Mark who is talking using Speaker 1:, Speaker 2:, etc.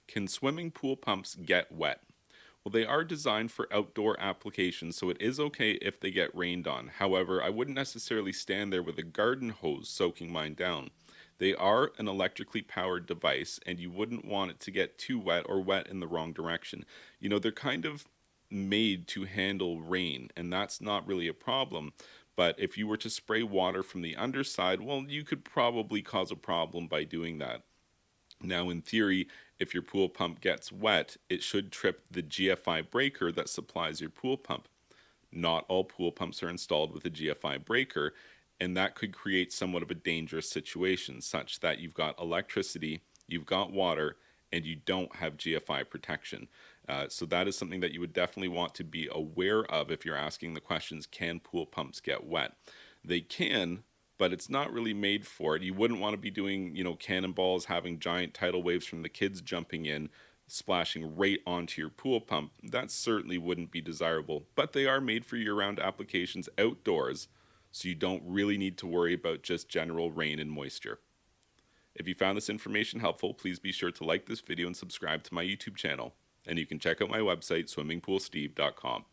Speaker 1: Can swimming pool pumps get wet? Well, they are designed for outdoor applications, so it is okay if they get rained on. However, I wouldn't necessarily stand there with a garden hose soaking mine down. They are an electrically powered device, and you wouldn't want it to get too wet or wet in the wrong direction. They're kind of made to handle rain, and that's not really a problem. But if you were to spray water from the underside, well, you could probably cause a problem by doing that. Now, in theory, if your pool pump gets wet, it should trip the GFI breaker that supplies your pool pump. Not all pool pumps are installed with a GFI breaker, and that could create somewhat of a dangerous situation, such that you've got electricity, you've got water, and you don't have GFI protection. So that is something that you would definitely want to be aware of if you're asking the questions, can pool pumps get wet? They can, but it's not really made for it. You wouldn't want to be doing, cannonballs, having giant tidal waves from the kids jumping in, splashing right onto your pool pump. That certainly wouldn't be desirable, but they are made for year-round applications outdoors, so you don't really need to worry about just general rain and moisture. If you found this information helpful, please be sure to like this video and subscribe to my YouTube channel. And you can check out my website, swimmingpoolsteve.com.